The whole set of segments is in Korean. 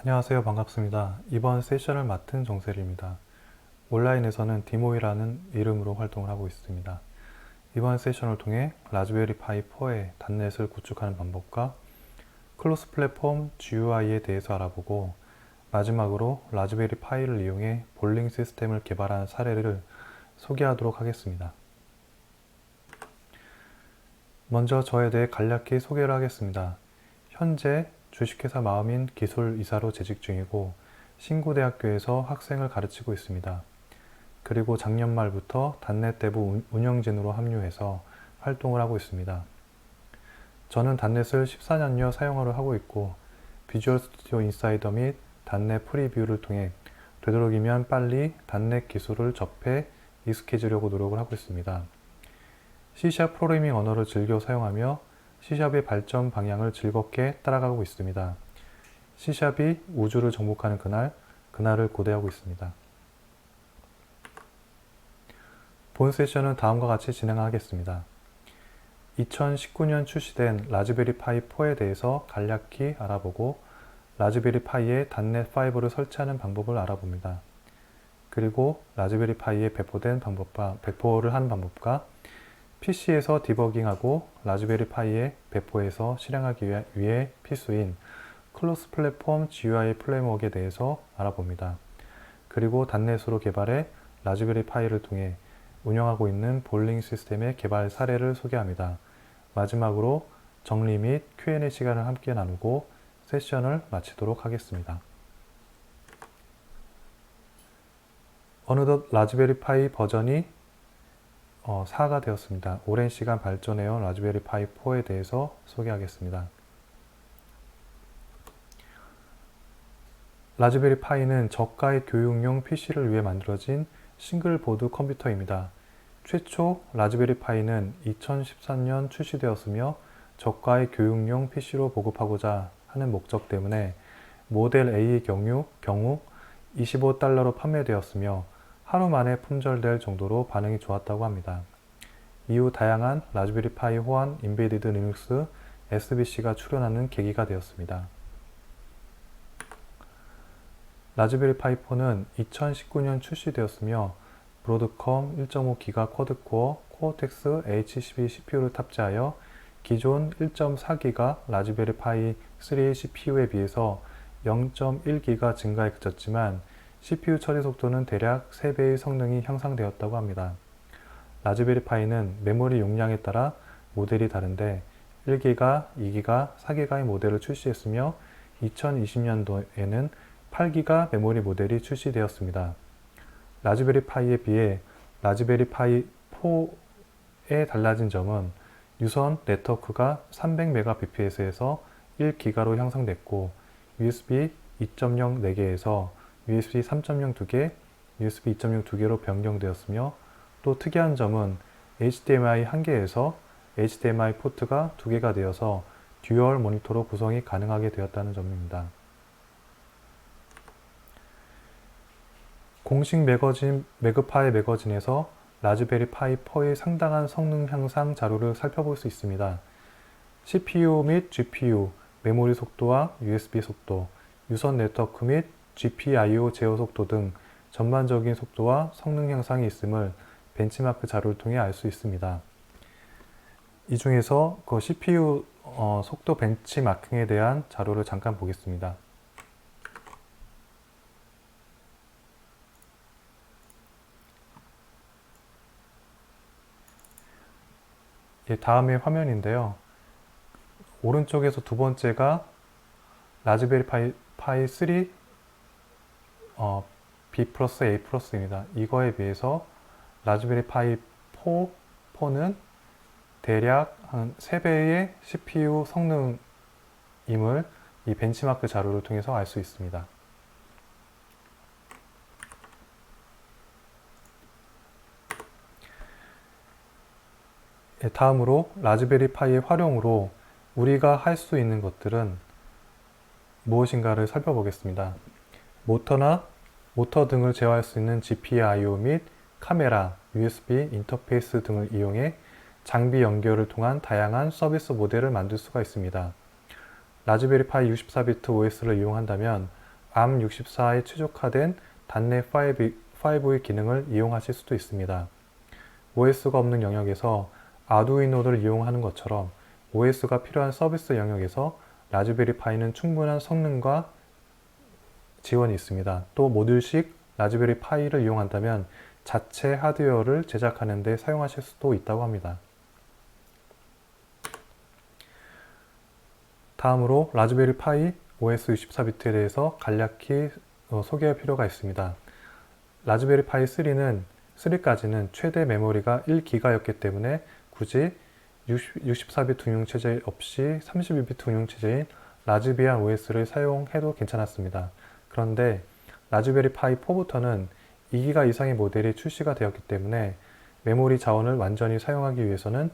안녕하세요. 반갑습니다. 이번 세션을 맡은 정세리입니다. 온라인에서는 디모이라는 이름으로 활동을 하고 있습니다. 이번 세션을 통해 라즈베리 파이 4의 단넷을 구축하는 방법과 클로스 플랫폼 GUI에 대해서 알아보고 마지막으로 라즈베리 파이를 이용해 볼링 시스템을 개발한 사례를 소개하도록 하겠습니다. 먼저 저에 대해 간략히 소개를 하겠습니다. 현재 주식회사 마음인 기술이사로 재직 중이고 신구대학교에서 학생을 가르치고 있습니다. 그리고 작년 말부터 단넷 대부 운영진으로 합류해서 활동을 하고 있습니다. 저는 단넷을 14년여 사용을 하고 있고 비주얼 스튜디오 인사이더 및 단넷 프리뷰를 통해 되도록이면 빨리 단넷 기술을 접해 익숙해지려고 노력을 하고 있습니다. C# 프로그래밍 언어를 즐겨 사용하며 C샵의 발전 방향을 즐겁게 따라가고 있습니다. C샵이 우주를 정복하는 그날을 고대하고 있습니다. 본 세션은 다음과 같이 진행하겠습니다. 2019년 출시된 라즈베리 파이 4에 대해서 간략히 알아보고 라즈베리 파이에 단넷 5를 설치하는 방법을 알아봅니다. 그리고 라즈베리 파이에 배포를 하는 방법과 PC에서 디버깅하고 라즈베리 파이에 배포해서 실행하기 위해 필수인 클로스 플랫폼 GUI 프레임워크에 대해서 알아봅니다. 그리고 단넷으로 개발해 라즈베리 파이를 통해 운영하고 있는 볼링 시스템의 개발 사례를 소개합니다. 마지막으로 정리 및 Q&A 시간을 함께 나누고 세션을 마치도록 하겠습니다. 어느덧 라즈베리 파이 버전이 4가 되었습니다. 오랜 시간 발전해온 라즈베리 파이 4에 대해서 소개하겠습니다. 라즈베리 파이는 저가의 교육용 PC를 위해 만들어진 싱글보드 컴퓨터입니다. 최초 라즈베리 파이는 2013년 출시되었으며 저가의 교육용 PC로 보급하고자 하는 목적 때문에 모델 A의 경우 $25로 판매되었으며 하루 만에 품절될 정도로 반응이 좋았다고 합니다. 이후 다양한 라즈베리 파이 호환 인베디드 리눅스 SBC가 출현하는 계기가 되었습니다. 라즈베리 파이 4는 2019년 출시되었으며 브로드컴 1.5기가 쿼드코어 코어텍스 H12 CPU를 탑재하여 기존 1.4기가 라즈베리 파이 3 CPU에 비해서 0.1기가 증가에 그쳤지만 CPU 처리 속도는 대략 3배의 성능이 향상되었다고 합니다. 라즈베리 파이는 메모리 용량에 따라 모델이 다른데 1기가, 2기가, 4기가의 모델을 출시했으며 2020년도에는 8기가 메모리 모델이 출시되었습니다. 라즈베리 파이에 비해 라즈베리 파이 4의 달라진 점은 유선 네트워크가 300Mbps에서 1기가로 향상됐고 USB 2.0 4개에서 USB 3.0 2개, USB 2.0 2개로 변경되었으며 또 특이한 점은 HDMI 1개에서 HDMI 포트가 2개가 되어서 듀얼 모니터로 구성이 가능하게 되었다는 점입니다. 공식 매거진 매그파이 매거진에서 라즈베리 파이 4의 상당한 성능 향상 자료를 살펴볼 수 있습니다. CPU 및 GPU, 메모리 속도와 USB 속도, 유선 네트워크 및 GPIO 제어 속도 등 전반적인 속도와 성능 향상이 있음을 벤치마크 자료를 통해 알 수 있습니다. 이 중에서 그 CPU 속도 벤치마킹에 대한 자료를 잠깐 보겠습니다. 다음의 화면인데요. 오른쪽에서 두 번째가 라즈베리 파이 3 B 플러스 A 플러스입니다. 이거에 비해서 라즈베리 파이 4는 대략 한 3배의 CPU 성능임을 이 벤치마크 자료를 통해서 알 수 있습니다. 다음으로 라즈베리 파이의 활용으로 우리가 할 수 있는 것들은 무엇인가를 살펴보겠습니다. 모터 등을 제어할 수 있는 GPIO 및 카메라, USB 인터페이스 등을 이용해 장비 연결을 통한 다양한 서비스 모델을 만들 수가 있습니다. 라즈베리 파이 64비트 OS를 이용한다면 ARM64에 최적화된 단넷 5의 기능을 이용하실 수도 있습니다. OS가 없는 영역에서 아두이노를 이용하는 것처럼 OS가 필요한 서비스 영역에서 라즈베리 파이는 충분한 성능과 지원이 있습니다. 또 모듈식 라즈베리 파이를 이용한다면 자체 하드웨어를 제작하는 데 사용하실 수도 있다고 합니다. 다음으로 라즈베리 파이 OS 64비트에 대해서 간략히 소개할 필요가 있습니다. 라즈베리 파이 3까지는 최대 메모리가 1기가였기 때문에 굳이 64비트 운영체제 없이 32비트 운영체제인 라즈비안 OS를 사용해도 괜찮았습니다. 그런데 라즈베리 파이 4부터는 2기가 이상의 모델이 출시가 되었기 때문에 메모리 자원을 완전히 사용하기 위해서는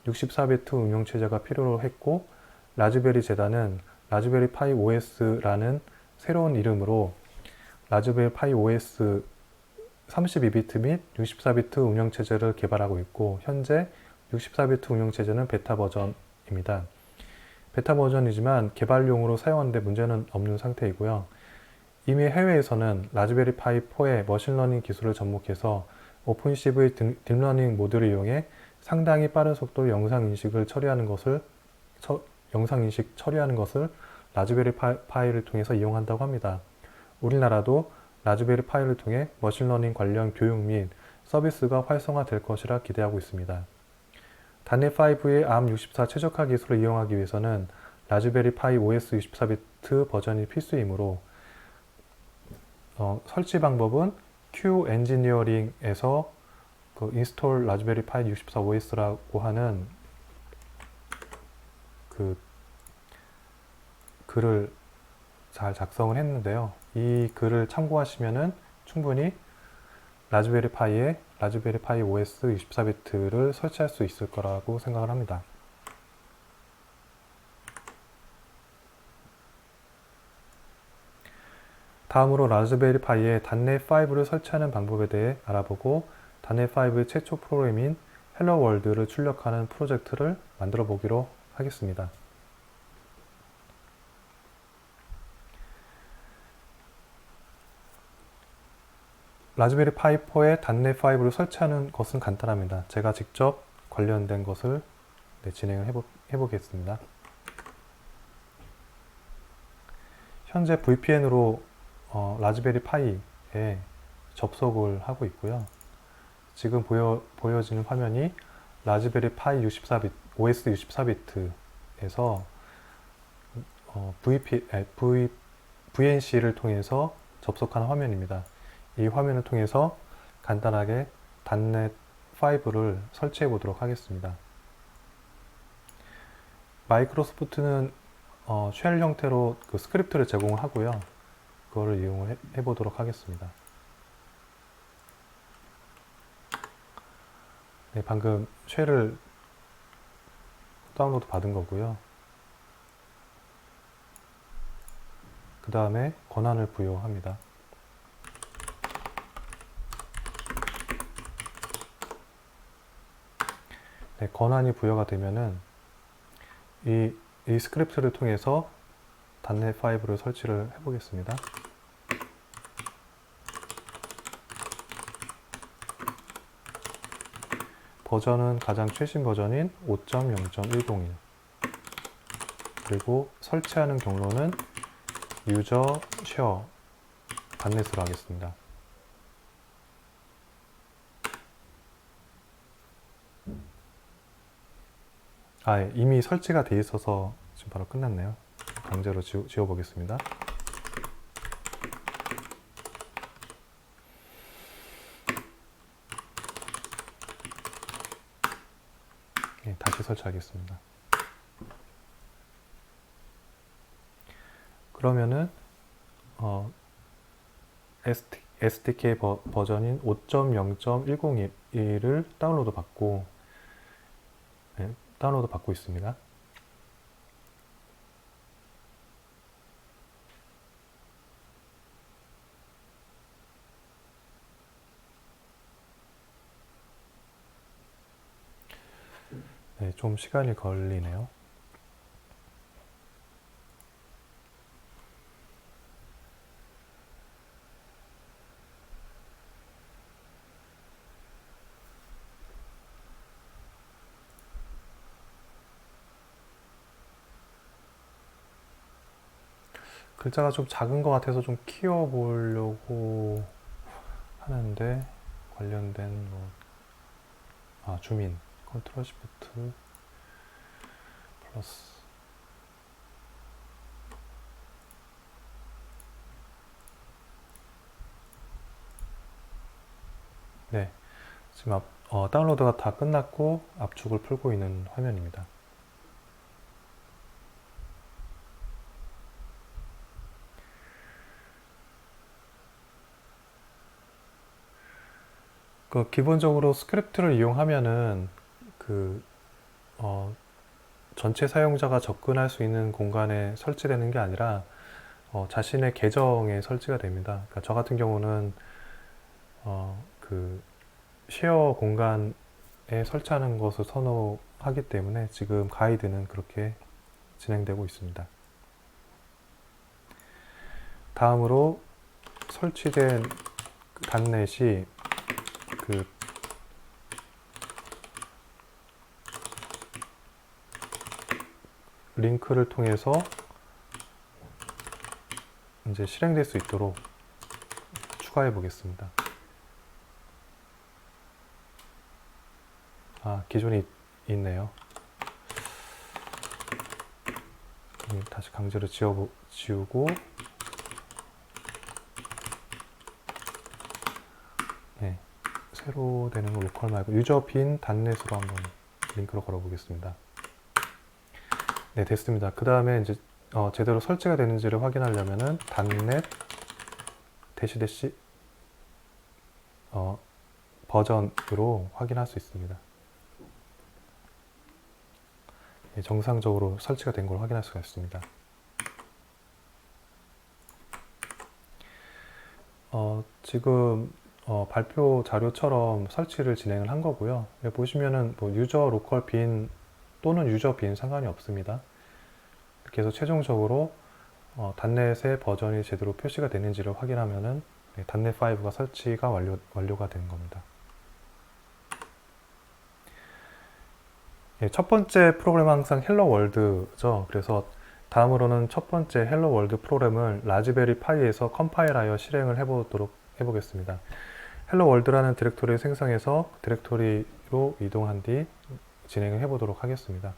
64비트 운영체제가 필요로 했고, 라즈베리 재단은 라즈베리 파이 OS라는 새로운 이름으로 라즈베리 파이 OS 32비트 및 64비트 운영체제를 개발하고 있고, 현재 64비트 운영체제는 베타 버전입니다. 베타 버전이지만 개발용으로 사용하는 데 문제는 없는 상태이고요. 이미 해외에서는 라즈베리 파이 4의 머신러닝 기술을 접목해서 오픈CV 딥러닝 모듈을 이용해 상당히 빠른 속도로 영상인식 처리하는 것을 라즈베리 파이를 통해서 이용한다고 합니다. 우리나라도 라즈베리 파이를 통해 머신러닝 관련 교육 및 서비스가 활성화될 것이라 기대하고 있습니다. 단넷5의 ARM64 최적화 기술을 이용하기 위해서는 라즈베리 파이 OS 64비트 버전이 필수이므로 설치 방법은 Q 엔지니어링에서 인스톨 라즈베리 파이 64 OS라고 하는 글을 잘 작성을 했는데요. 이 글을 참고하시면은 충분히 라즈베리 파이 OS 64비트를 설치할 수 있을 거라고 생각을 합니다. 다음으로 라즈베리 파이에 단넷 5를 설치하는 방법에 대해 알아보고, 단넷 5의 최초 프로그램인 헬로 월드를 출력하는 프로젝트를 만들어 보기로 하겠습니다. 라즈베리 파이 4에 단넷 5를 설치하는 것은 간단합니다. 제가 직접 관련된 것을 진행을 해보겠습니다. 현재 VPN으로 라즈베리 파이에 접속을 하고 있고요. 지금 보여지는 화면이 라즈베리 파이 OS 64비트에서 VNC를 통해서 접속하는 화면입니다. 이 화면을 통해서 간단하게 단넷 5를 설치해 보도록 하겠습니다. 마이크로소프트는 쉘 형태로 스크립트를 제공을 하고요. 그거를 이용을 해 보도록 하겠습니다. 네, 방금 쉘을 다운로드 받은 거고요. 그 다음에 권한을 부여합니다. 네, 권한이 부여가 되면은 이 스크립트를 통해서 단넷 5를 설치를 해보겠습니다. 버전은 가장 최신 버전인 5.0.101, 그리고 설치하는 경로는 유저 쉐어 단넷으로 하겠습니다. 이미 설치가 돼 있어서 지금 바로 끝났네요. 강제로 지워보겠습니다. 네, 다시 설치하겠습니다. 그러면은 SDK 버전인 5.0.101을 다운로드 받고 있습니다. 네, 좀 시간이 걸리네요. 글자가 좀 작은 것 같아서 좀 키워보려고 하는데 관련된 줌인 컨트롤 시프트 플러스. 네, 지금 다운로드가 다 끝났고 압축을 풀고 있는 화면입니다. 기본적으로 스크립트를 이용하면은 전체 사용자가 접근할 수 있는 공간에 설치되는 게 아니라 자신의 계정에 설치가 됩니다. 그러니까 저 같은 경우는 쉐어 공간에 설치하는 것을 선호하기 때문에 지금 가이드는 그렇게 진행되고 있습니다. 다음으로 설치된 단넷이 링크를 통해서 이제 실행될 수 있도록 추가해 보겠습니다. 기존에 있네요. 다시 강제로 지우고, 네, 새로 되는 거 로컬 말고 유저 빈 단넷으로 한번 링크로 걸어 보겠습니다. 네, 됐습니다. 그 다음에 이제 제대로 설치가 되는지를 확인하려면은 단넷 대시 버전으로 확인할 수 있습니다. 네, 정상적으로 설치가 된 걸 확인할 수가 있습니다. 지금 발표 자료처럼 설치를 진행을 한 거고요. 여기 보시면은 유저 로컬 빈 또는 유저 빈 상관이 없습니다. 이렇게 해서 최종적으로 단넷의 버전이 제대로 표시가 되는지를 확인하면은 단넷 5가 설치가 완료가 되는 겁니다. 첫 번째 프로그램은 항상 헬로 월드죠. 그래서 다음으로는 첫 번째 헬로 월드 프로그램을 라즈베리 파이에서 컴파일하여 실행을 해보겠습니다. 헬로 월드라는 디렉토리를 생성해서 디렉토리로 이동한 뒤 진행을 해보도록 하겠습니다.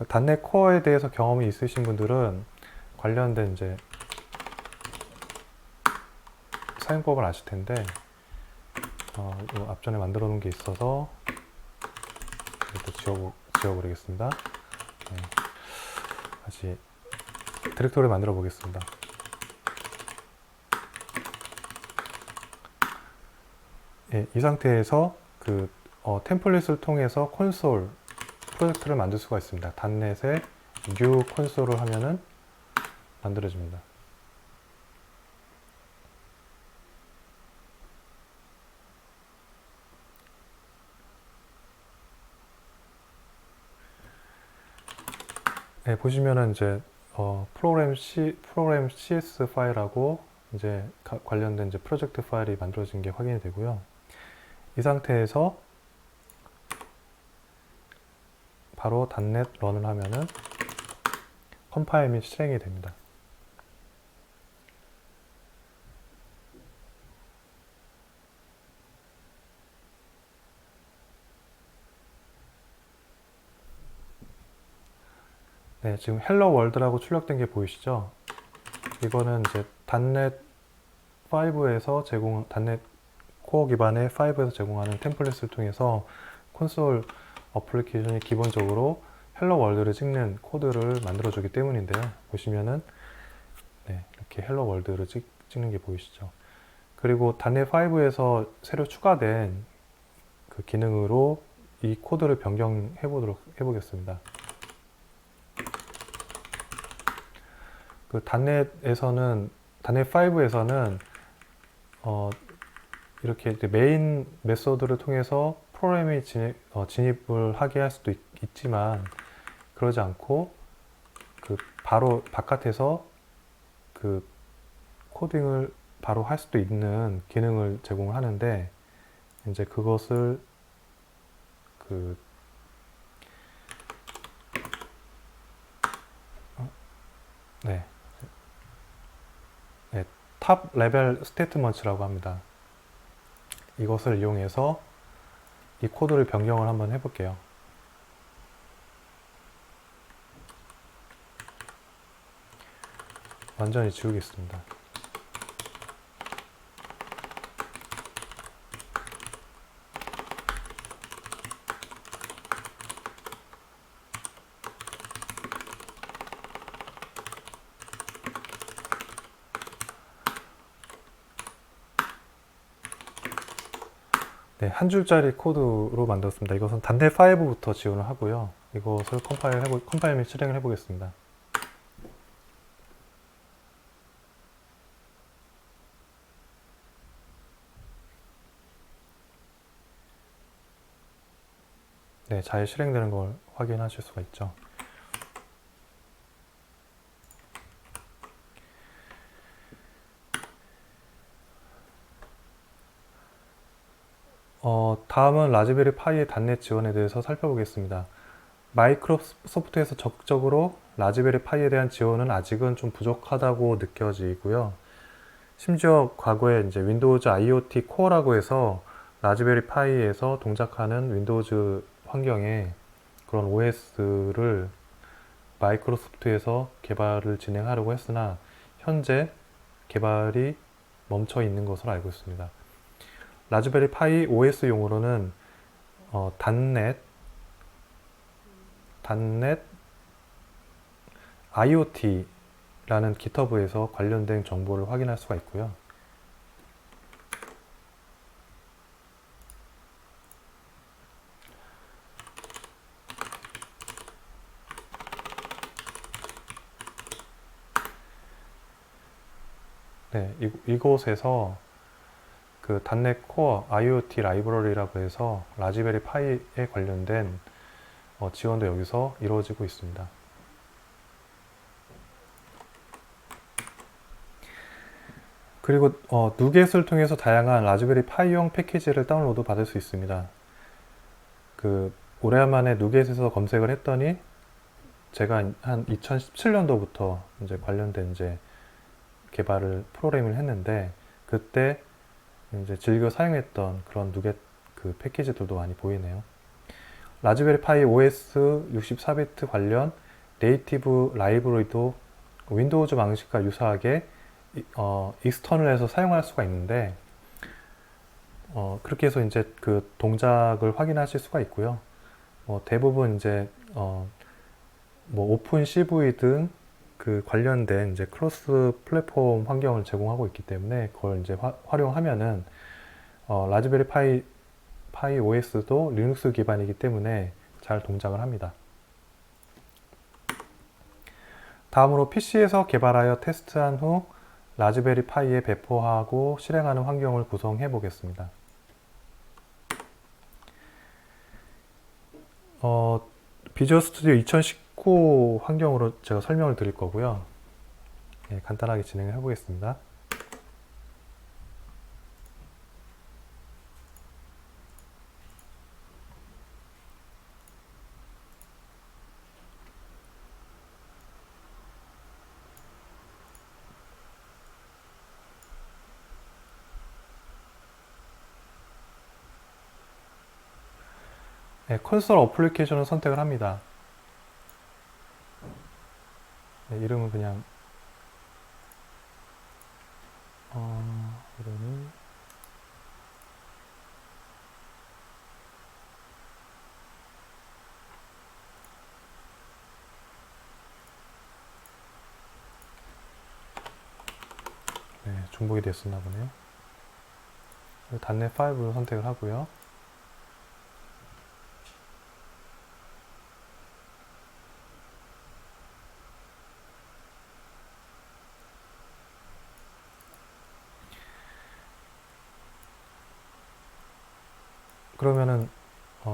단넷 코어에 대해서 경험이 있으신 분들은 관련된 이제 사용법을 아실 텐데 앞전에 만들어 놓은 게 있어서 이것도 지워버리겠습니다. 네. 다시 디렉토리를 만들어 보겠습니다. 네, 이 상태에서 템플릿을 통해서 콘솔 프로젝트를 만들 수가 있습니다. 단넷에 new 콘솔을 하면은 만들어집니다. 네, 보시면은 이제 프로그램 CS 파일하고 이제 관련된 이제 프로젝트 파일이 만들어진 게 확인이 되고요. 이 상태에서 바로 단넷 런을 하면은 컴파일 및 실행이 됩니다. 네, 지금 헬로 월드라고 출력된 게 보이시죠? 이거는 이제 단넷 5에서 단넷 코어 기반의 5에서 제공하는 템플릿을 통해서 콘솔 어플리케이션이 기본적으로 헬로 월드를 찍는 코드를 만들어주기 때문인데요. 보시면은 이렇게 헬로 월드를 찍는 게 보이시죠? 그리고 단넷 5에서 새로 추가된 그 기능으로 이 코드를 변경해 보겠습니다. 단넷 5에서는 이렇게 메인 메소드를 통해서 프로그램이 진입을 하게 할 수도 있지만 그러지 않고 바로 바깥에서 코딩을 바로 할 수도 있는 기능을 제공을 하는데 이제 그것을 탑 레벨 스테이트먼트라고 합니다. 이것을 이용해서 이 코드를 변경을 한번 해볼게요. 완전히 지우겠습니다. 네, 한 줄짜리 코드로 만들었습니다. 이것은 단넷 5부터 지원을 하고요. 이것을 컴파일 및 실행을 해보겠습니다. 네, 잘 실행되는 걸 확인하실 수가 있죠. 다음은 라즈베리 파이의 단넷 지원에 대해서 살펴보겠습니다. 마이크로소프트에서 적극적으로 라즈베리 파이에 대한 지원은 아직은 좀 부족하다고 느껴지고요. 심지어 과거에 이제 윈도우즈 IoT 코어라고 해서 라즈베리 파이에서 동작하는 윈도우즈 환경에 그런 OS를 마이크로소프트에서 개발을 진행하려고 했으나 현재 개발이 멈춰 있는 것으로 알고 있습니다. 라즈베리 파이 OS용으로는 단넷 IoT라는 GitHub에서 관련된 정보를 확인할 수가 있고요. 네, 이곳에서 그 단넷 코어 IoT 라이브러리라고 해서 라즈베리 파이에 관련된 지원도 여기서 이루어지고 있습니다. 그리고 누겟을 통해서 다양한 라즈베리 파이용 패키지를 다운로드 받을 수 있습니다. 오래간만에 누겟에서 검색을 했더니 제가 한 2017년도부터 이제 관련된 이제 프로그램을 했는데 그때 이제 즐겨 사용했던 그런 누겟 그 패키지들도 많이 보이네요. 라즈베리 파이 OS 64비트 관련 네이티브 라이브러리도 윈도우즈 방식과 유사하게 익스터널에서 사용할 수가 있는데 그렇게 해서 이제 그 동작을 확인하실 수가 있고요. 대부분 이제 뭐 오픈 CV 등 그 관련된 이제 크로스 플랫폼 환경을 제공하고 있기 때문에 그걸 이제 활용하면은 라즈베리 파이 OS도 리눅스 기반이기 때문에 잘 동작을 합니다. 다음으로 PC에서 개발하여 테스트한 후 라즈베리 파이에 배포하고 실행하는 환경을 구성해 보겠습니다. 비주얼 스튜디오 2019 환경으로 제가 설명을 드릴 거고요. 네, 간단하게 진행을 해 보겠습니다. 네, 콘솔 어플리케이션을 선택을 합니다. 네, 이름은 그냥 이름은 네, 중복이 됐었나 보네요. 단넷 5를 선택을 하고요. 그러면은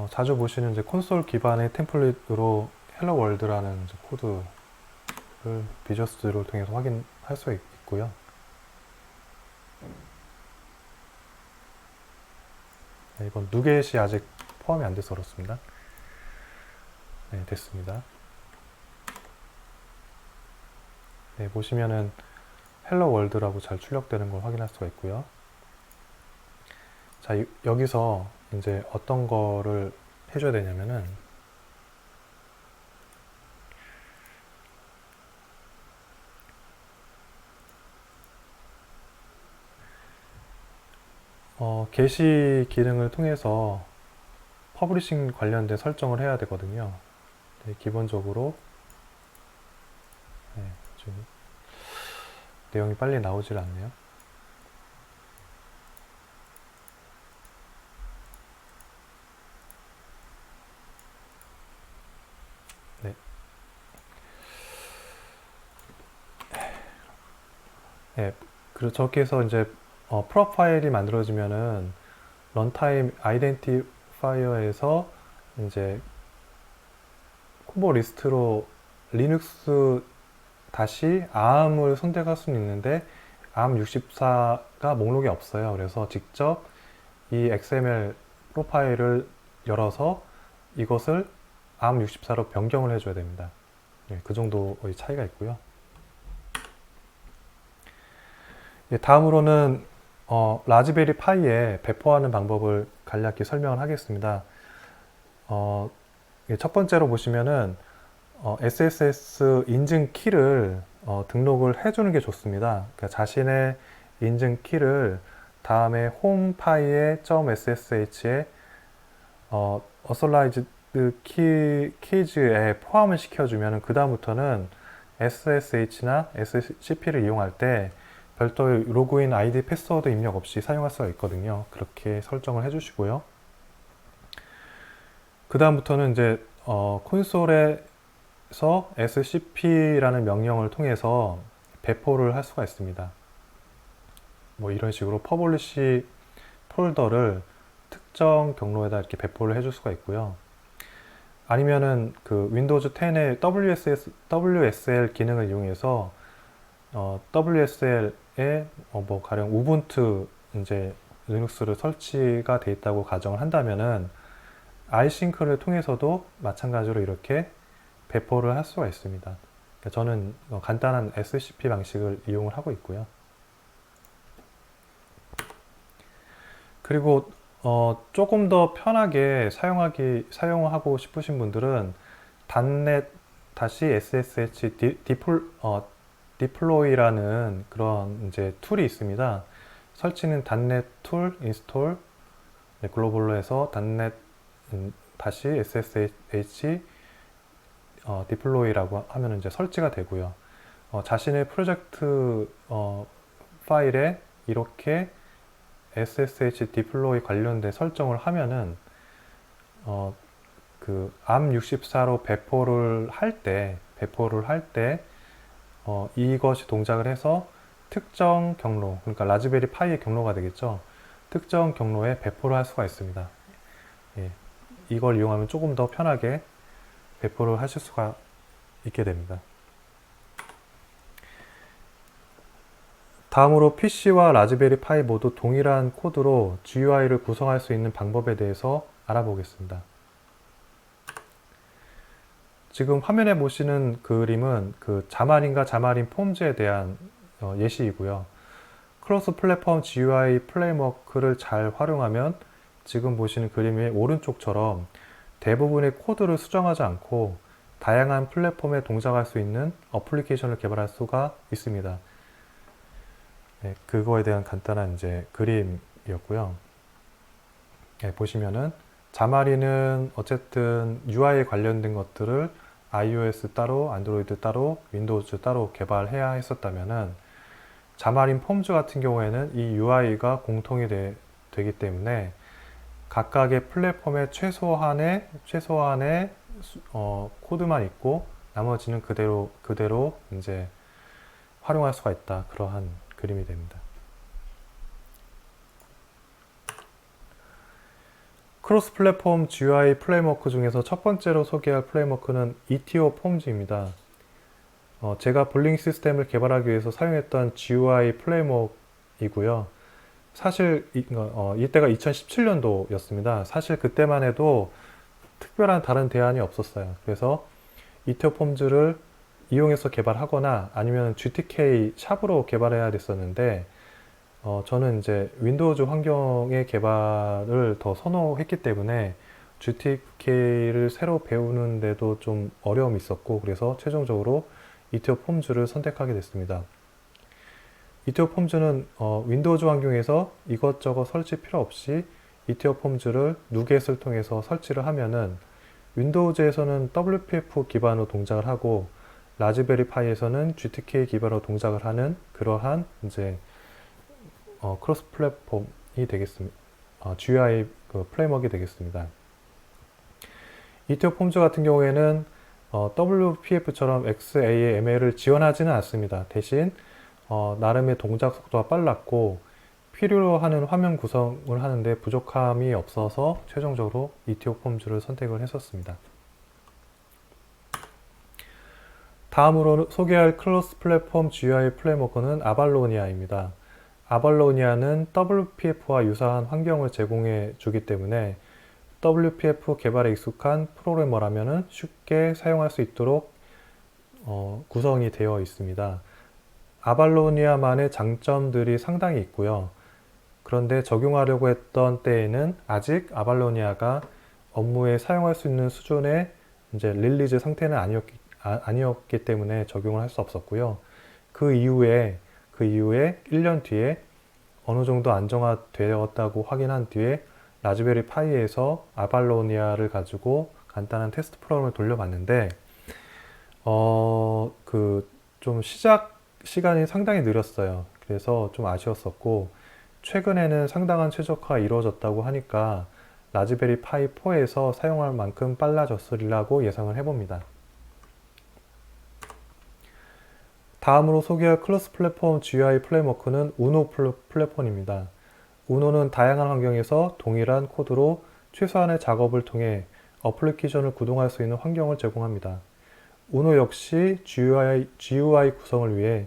자주 보시는 이제 콘솔 기반의 템플릿으로 헬로 월드라는 코드를 비주얼 스튜디오를 통해서 확인할 수 있고요. 네, 이건 누겟이 아직 포함이 안 돼서 그렇습니다. 네, 됐습니다. 네, 보시면은 헬로 월드라고 잘 출력되는 걸 확인할 수가 있고요. 자, 여기서 이제 어떤 거를 해줘야 되냐면은 게시 기능을 통해서 퍼블리싱 관련된 설정을 해야 되거든요. 네, 기본적으로 좀 내용이 빨리 나오질 않네요. 네. 네, 그리고 저렇게 해서 이제 프로파일이 만들어지면은 런타임 아이덴티파이어에서 이제 콤보 리스트로 리눅스 다시 ARM을 선택할 수는 있는데 ARM64가 목록에 없어요. 그래서 직접 이 XML 프로파일을 열어서 이것을 ARM64로 변경을 해줘야 됩니다. 네, 그 정도의 차이가 있고요. 네, 다음으로는 라즈베리 파이에 배포하는 방법을 간략히 설명을 하겠습니다. 첫 번째로 보시면은 SSS 인증 키를 등록을 해주는 게 좋습니다. 그러니까 자신의 인증 키를 다음에 홈 파일의 .ssh에 authorize keys에 포함을 시켜주면 그 다음부터는 SSH나 SCP를 이용할 때 별도의 로그인 아이디 패스워드 입력 없이 사용할 수가 있거든요. 그렇게 설정을 해주시고요. 그 다음부터는 이제 콘솔에서 scp라는 명령을 통해서 배포를 할 수가 있습니다. 뭐 이런 식으로 퍼블리시 폴더를 특정 경로에다 이렇게 배포를 해줄 수가 있고요. 아니면은 그 윈도우즈 10의 WSL 기능을 이용해서 WSL에 뭐 가령 우분투 이제 리눅스를 설치가 돼 있다고 가정을 한다면은 iSync를 통해서도 마찬가지로 이렇게 배포를 할 수가 있습니다. 그러니까 저는 간단한 SCP 방식을 이용을 하고 있고요. 그리고 조금 더 편하게 사용하고 싶으신 분들은 .NET-SSH 디플로이라는 그런 이제 툴이 있습니다. 설치는 .NET 툴 인스톨 글로벌로 해서 .NET-SSH 디플로이라고 하면 이제 설치가 되고요. 자신의 프로젝트 파일에 이렇게 SSH 디플로이 관련된 설정을 하면은 그 ARM64로 배포를 할 때 이것이 동작을 해서 특정 경로, 그러니까 라즈베리 파이의 경로가 되겠죠. 특정 경로에 배포를 할 수가 있습니다. 예, 이걸 이용하면 조금 더 편하게 배포를 하실 수가 있게 됩니다. 다음으로 PC와 라즈베리 파이 모두 동일한 코드로 GUI를 구성할 수 있는 방법에 대해서 알아보겠습니다. 지금 화면에 보시는 그림은 그 자마린과 자마린 폼즈에 대한 예시이고요. 크로스 플랫폼 GUI 프레임워크를 잘 활용하면 지금 보시는 그림의 오른쪽처럼 대부분의 코드를 수정하지 않고 다양한 플랫폼에 동작할 수 있는 어플리케이션을 개발할 수가 있습니다. 네, 그거에 대한 간단한 이제 그림이었고요. 네, 보시면은 자마리는 어쨌든 UI에 관련된 것들을 iOS 따로, 안드로이드 따로, 윈도우즈 따로 개발해야 했었다면은 자마린 폼즈 같은 경우에는 이 UI가 공통이 되기 때문에 각각의 플랫폼에 최소한의 코드만 있고 나머지는 그대로 이제 활용할 수가 있다. 그러한 그림이 됩니다. 크로스 플랫폼 GUI 프레임워크 중에서 첫 번째로 소개할 프레임워크는 ETO 폼즈입니다. 제가 볼링 시스템을 개발하기 위해서 사용했던 GUI 프레임워크이고요. 사실 이때가 2017년도였습니다. 사실 그때만 해도 특별한 다른 대안이 없었어요. 그래서 ETO 폼즈를 이용해서 개발하거나 아니면 GTK 샵으로 개발해야 됐었는데 저는 이제 윈도우즈 환경의 개발을 더 선호했기 때문에 GTK를 새로 배우는데도 좀 어려움이 있었고 그래서 최종적으로 이티오 폼즈를 선택하게 됐습니다. 이티오 폼즈는 윈도우즈 환경에서 이것저것 설치 필요 없이 이티오 폼즈를 누겟을 통해서 설치를 하면은 윈도우즈에서는 WPF 기반으로 동작을 하고 라즈베리 파이에서는 GTK 기반으로 동작을 하는 그러한 이제 크로스 플랫폼이 되겠습니다. GUI 프레임워크가 되겠습니다. 이티오 폼즈 같은 경우에는 WPF처럼 XAML을 지원하지는 않습니다. 대신 나름의 동작 속도가 빨랐고 필요로 하는 화면 구성을 하는데 부족함이 없어서 최종적으로 이티오 폼즈를 선택을 했었습니다. 다음으로 소개할 크로스 플랫폼 GUI 프레임워크는 아발로니아입니다. 아발로니아는 WPF와 유사한 환경을 제공해 주기 때문에 WPF 개발에 익숙한 프로그래머라면 쉽게 사용할 수 있도록 구성이 되어 있습니다. 아발로니아만의 장점들이 상당히 있고요. 그런데 적용하려고 했던 때에는 아직 아발로니아가 업무에 사용할 수 있는 수준의 이제 릴리즈 상태는 아니었기 때문에 적용을 할 수 없었고요. 그 이후에 1년 뒤에 어느 정도 안정화되었다고 확인한 뒤에 라즈베리 파이에서 아발로니아를 가지고 간단한 테스트 프로그램을 돌려봤는데 좀 시작 시간이 상당히 느렸어요. 그래서 좀 아쉬웠었고 최근에는 상당한 최적화가 이루어졌다고 하니까 라즈베리 파이 4에서 사용할 만큼 빨라졌으리라고 예상을 해봅니다. 다음으로 소개할 크로스 플랫폼 GUI 프레임워크는 우노 플랫폼입니다. 우노는 다양한 환경에서 동일한 코드로 최소한의 작업을 통해 어플리케이션을 구동할 수 있는 환경을 제공합니다. 우노 역시 GUI 구성을 위해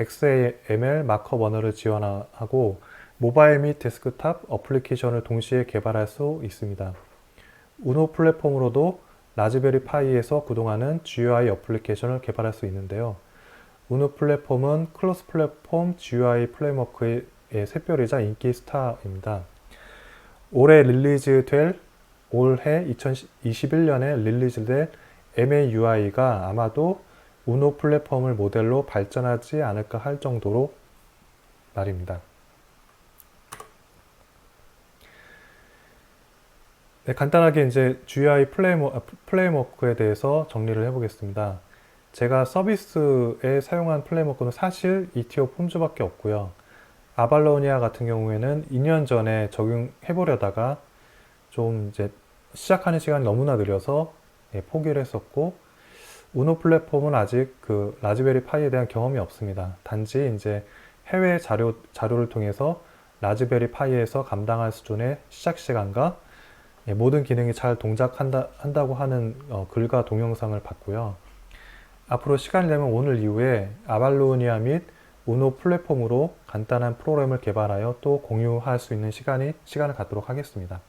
XAML 마크업 언어를 지원하고 모바일 및 데스크탑 어플리케이션을 동시에 개발할 수 있습니다. 우노 플랫폼으로도 라즈베리 파이에서 구동하는 GUI 어플리케이션을 개발할 수 있는데요. 우노 플랫폼은 크로스 플랫폼 GUI 프레임워크의 샛별이자 인기 스타입니다. 올해 2021년에 릴리즈될 MAUI가 아마도 우노 플랫폼을 모델로 발전하지 않을까 할 정도로 말입니다. 네, 간단하게 이제 GUI 프레임워크에 대해서 정리를 해보겠습니다. 제가 서비스에 사용한 프레임워크는 사실 이티오 폼즈밖에 없고요. 아발로니아 같은 경우에는 2년 전에 적용해보려다가 좀 이제 시작하는 시간이 너무나 느려서 포기를 했었고, 우노 플랫폼은 아직 그 라즈베리 파이에 대한 경험이 없습니다. 단지 이제 해외 자료를 통해서 라즈베리 파이에서 감당할 수준의 시작 시간과 모든 기능이 잘 동작한다고 하는 글과 동영상을 봤고요. 앞으로 시간이 되면 오늘 이후에 아발로니아 및 우노 플랫폼으로 간단한 프로그램을 개발하여 또 공유할 수 있는 시간을 갖도록 하겠습니다.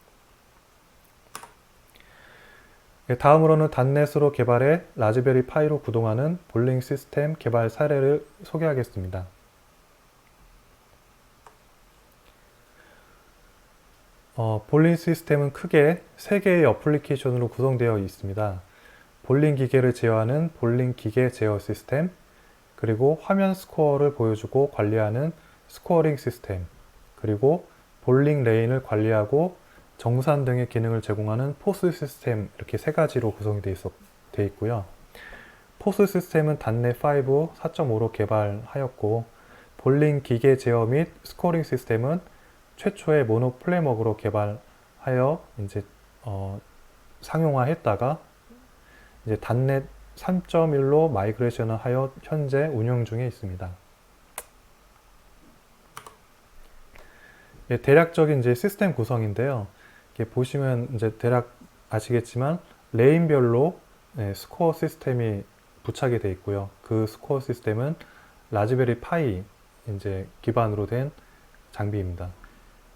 다음으로는 단넷으로 개발해 라즈베리 파이로 구동하는 볼링 시스템 개발 사례를 소개하겠습니다. 볼링 시스템은 크게 3개의 어플리케이션으로 구성되어 있습니다. 볼링 기계를 제어하는 볼링 기계 제어 시스템, 그리고 화면 스코어를 보여주고 관리하는 스코어링 시스템, 그리고 볼링 레인을 관리하고 정산 등의 기능을 제공하는 포스 시스템, 이렇게 3가지로 구성이 되어 있고요. 포스 시스템은 단넷 5 4.5로 개발하였고, 볼링 기계 제어 및 스코어링 시스템은 최초의 모노 프레임워크로 개발하여 이제 상용화했다가 이제 단넷 3.1로 마이그레이션을 하여 현재 운영 중에 있습니다. 대략적인 이제 시스템 구성인데요. 이렇게 보시면 이제 대략 아시겠지만 레인별로 스코어 시스템이 부착이 되어 있고요. 그 스코어 시스템은 라즈베리 파이 이제 기반으로 된 장비입니다.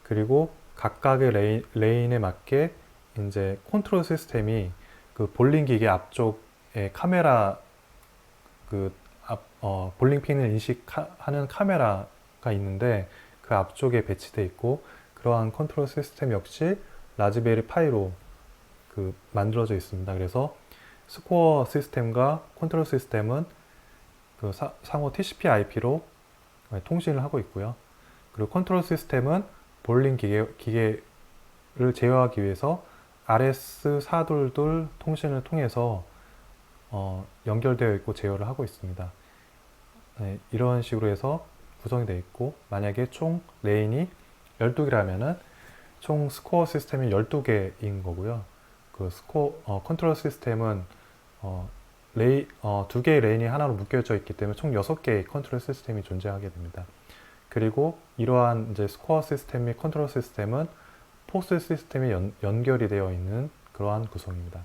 그리고 각각의 레인에 맞게 이제 컨트롤 시스템이 그 볼링 기계 앞쪽에 카메라 볼링핀을 인식하는 카메라가 있는데 그 앞쪽에 배치되어 있고, 그러한 컨트롤 시스템 역시 라즈베리 파이로 만들어져 있습니다. 그래서 스코어 시스템과 컨트롤 시스템은 상호 TCP/IP로 통신을 하고 있고요. 그리고 컨트롤 시스템은 볼링 기계를 제어하기 위해서 RS422 통신을 통해서 연결되어 있고 제어를 하고 있습니다. 네, 이런 식으로 해서 구성이 되어 있고, 만약에 총 레인이 12개라면은 총 스코어 시스템이 12개인 거고요. 컨트롤 시스템은 2개의 레인이 하나로 묶여져 있기 때문에 총 6개의 컨트롤 시스템이 존재하게 됩니다. 그리고 이러한 이제 스코어 시스템 및 컨트롤 시스템은 포스 시스템이 연결이 되어 있는 그러한 구성입니다.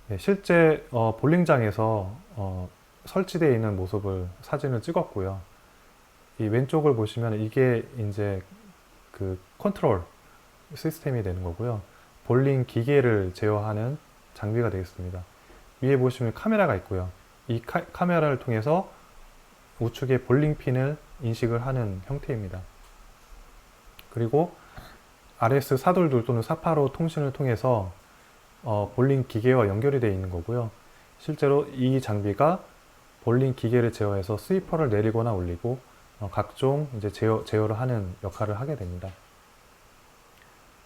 네, 실제 볼링장에서 설치되어 있는 모습을 사진을 찍었고요. 이 왼쪽을 보시면 이게 이제 컨트롤 시스템이 되는 거고요. 볼링 기계를 제어하는 장비가 되겠습니다. 위에 보시면 카메라가 있고요. 이 카메라를 통해서 우측에 볼링 핀을 인식을 하는 형태입니다. 그리고 RS422 또는 485 통신을 통해서 볼링 기계와 연결이 되어 있는 거고요. 실제로 이 장비가 볼링 기계를 제어해서 스위퍼를 내리거나 올리고 각종 이제 제어를 하는 역할을 하게 됩니다.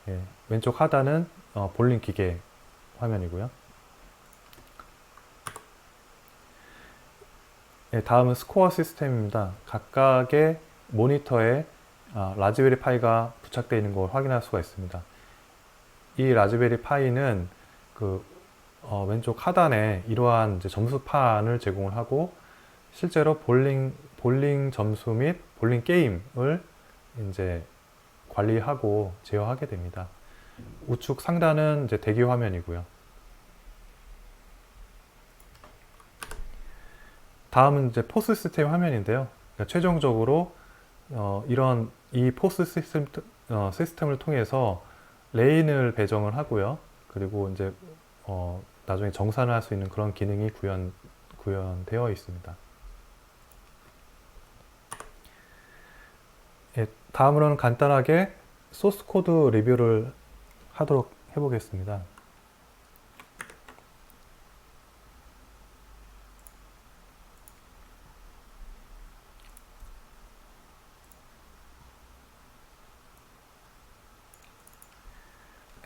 예, 왼쪽 하단은 볼링 기계 화면이고요. 예, 다음은 스코어 시스템입니다. 각각의 모니터에 라즈베리 파이가 부착되어 있는 걸 확인할 수가 있습니다. 이 라즈베리 파이는 왼쪽 하단에 이러한 이제 점수판을 제공을 하고, 실제로 볼링 점수 및 볼링 게임을 이제 관리하고 제어하게 됩니다. 우측 상단은 이제 대기 화면이고요. 다음은 이제 포스 시스템 화면인데요. 그러니까 최종적으로 이 포스 시스템을 통해서 레인을 배정을 하고요. 그리고 이제 나중에 정산을 할 수 있는 그런 기능이 구현되어 있습니다. 예, 다음으로는 간단하게 소스 코드 리뷰를 하도록 해보겠습니다.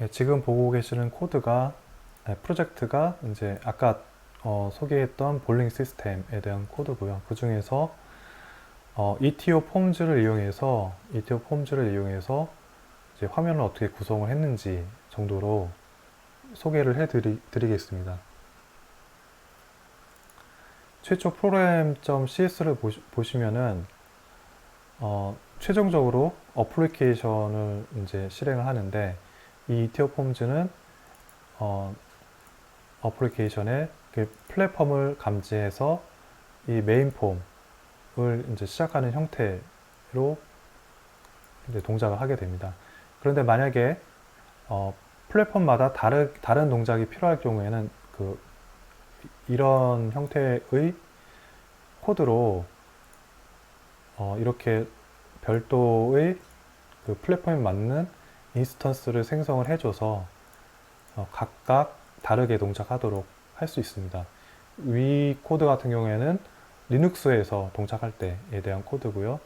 예, 지금 보고 계시는 프로젝트가 이제 아까 소개했던 볼링 시스템에 대한 코드고요. 그 중에서 ETO 폼즈를 이용해서 이제 화면을 어떻게 구성을 했는지 정도로 소개를 해드리겠습니다. 최초 program.cs를 보시면은 최종적으로 어플리케이션을 이제 실행을 하는데, 이 ETO 폼즈는 어플리케이션의 플랫폼을 감지해서 이 메인 폼을 이제 시작하는 형태로 이제 동작을 하게 됩니다. 그런데 만약에 플랫폼마다 다른 동작이 필요할 경우에는 이런 형태의 코드로 이렇게 별도의 플랫폼에 맞는 인스턴스를 생성을 해줘서 각각 다르게 동작하도록 할 수 있습니다. 위 코드 같은 경우에는 리눅스에서 동작할 때에 대한 코드고요.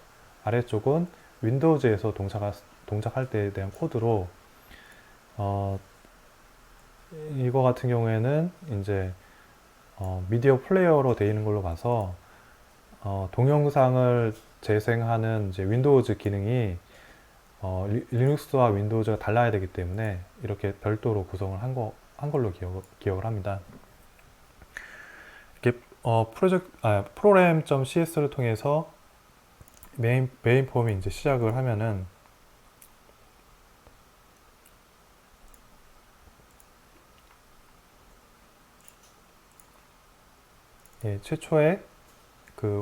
아래쪽은 윈도우즈에서 동작할 때에 대한 코드로 이거 같은 경우에는 이제 미디어 플레이어로 되어 있는 걸로 봐서 동영상을 재생하는 이제 윈도우즈 기능이 리눅스와 윈도우즈가 달라야 되기 때문에 이렇게 별도로 구성을 한 걸로 기억을 합니다. 이렇게 program.cs를 통해서 메인 폼이 이제 시작을 하면은 예, 최초에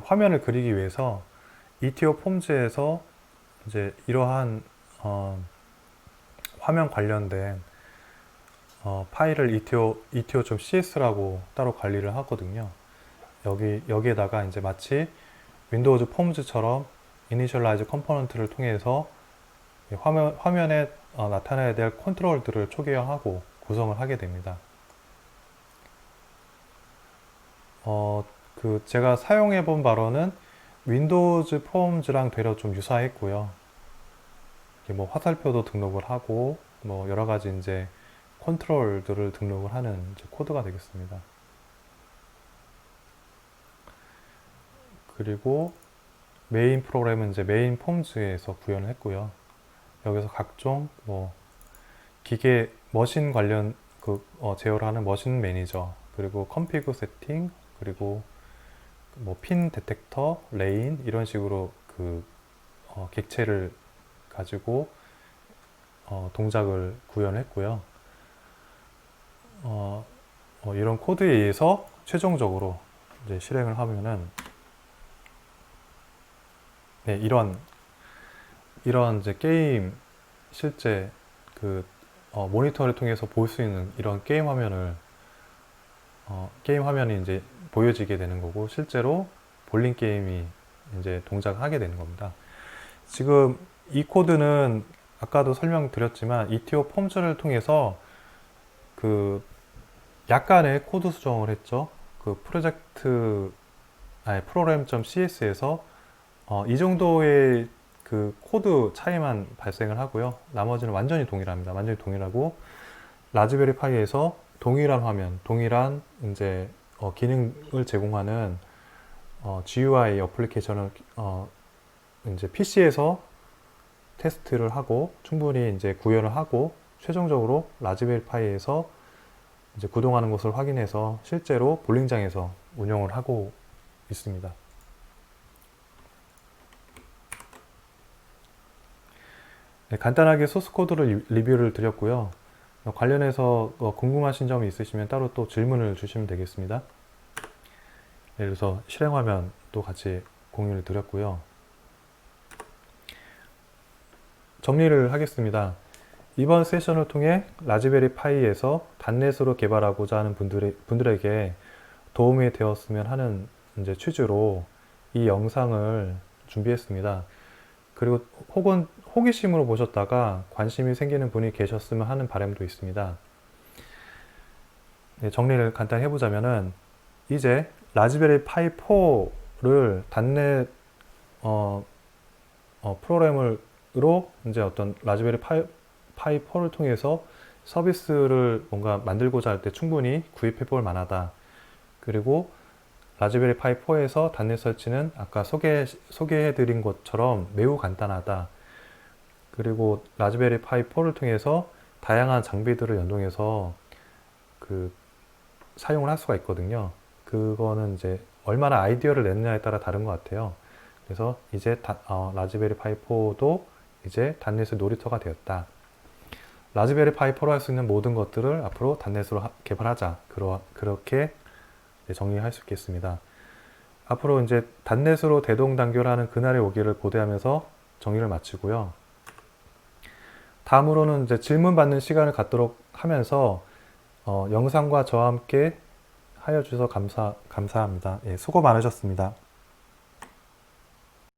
화면을 그리기 위해서 ETO 폼즈에서 이제 이러한 화면 관련된 파일을 ETO.cs라고 따로 관리를 하거든요. 여기에다가 이제 마치 윈도우즈 폼즈처럼 이니셜라이즈 컴포넌트를 통해서 화면에 나타나야 될 컨트롤들을 초기화하고 구성을 하게 됩니다. 제가 사용해 본 바로는 윈도우즈 폼즈랑 되려 좀 유사했고요. 뭐 화살표도 등록을 하고 뭐 여러 가지 이제 컨트롤들을 등록을 하는 이제 코드가 되겠습니다. 그리고 메인 프로그램은 이제 메인 폼즈에서 구현을 했고요. 여기서 각종 뭐 기계 머신 관련 제어를 하는 머신 매니저, 그리고 컴피그 세팅, 그리고 뭐 핀 디텍터, 레인 이런 식으로 객체를 가지고 동작을 구현했고요. 이런 코드에 의해서 최종적으로 이제 실행을 하면은 네, 이런 이제 게임 실제 모니터를 통해서 볼 수 있는 이런 게임 화면이 이제 보여지게 되는 거고, 실제로 볼링 게임이 이제 동작하게 되는 겁니다. 지금 이 코드는 아까도 설명드렸지만 ETO 폼즈를 통해서 약간의 코드 수정을 했죠. 프로그램.cs에서 이 정도의 코드 차이만 발생을 하고요. 나머지는 완전히 동일합니다. 완전히 동일하고, 라즈베리 파이에서 동일한 화면, 동일한 이제 기능을 제공하는 GUI 어플리케이션을 이제 PC에서 테스트를 하고 충분히 이제 구현을 하고, 최종적으로 라즈베리 파이에서 이제 구동하는 것을 확인해서 실제로 볼링장에서 운영을 하고 있습니다. 네, 간단하게 소스 코드를 리뷰를 드렸고요. 관련해서 궁금하신 점이 있으시면 따로 또 질문을 주시면 되겠습니다. 예를 들어서 실행 화면도 같이 공유를 드렸고요. 정리를 하겠습니다. 이번 세션을 통해 라즈베리 파이에서 단넷으로 개발하고자 하는 분들에게 도움이 되었으면 하는 이제 취지로 이 영상을 준비했습니다. 그리고 혹은 호기심으로 보셨다가 관심이 생기는 분이 계셨으면 하는 바람도 있습니다. 네, 정리를 간단히 해보자면은, 이제 라즈베리 파이 4를 단넷 프로그램으로 이제 어떤 라즈베리 파이 4를 통해서 서비스를 뭔가 만들고자 할 때 충분히 구입해 볼 만하다. 그리고 라즈베리 파이 4에서 단넷 설치는 아까 소개해 드린 것처럼 매우 간단하다. 그리고 라즈베리 파이 4를 통해서 다양한 장비들을 연동해서 사용을 할 수가 있거든요. 그거는 이제 얼마나 아이디어를 내느냐에 따라 다른 것 같아요. 그래서 이제 라즈베리 파이 4도 이제 단넷의 놀이터가 되었다. 라즈베리 파이 4로 할 수 있는 모든 것들을 앞으로 단넷으로 개발하자. 그렇게 정리할 수 있겠습니다. 앞으로 이제 단넷으로 대동단결하는 그날이 오기를 고대하면서 정리를 마치고요. 다음으로는 이제 질문 받는 시간을 갖도록 하면서 영상과 저와 함께 하여 주셔서 감사합니다. 예, 수고 많으셨습니다.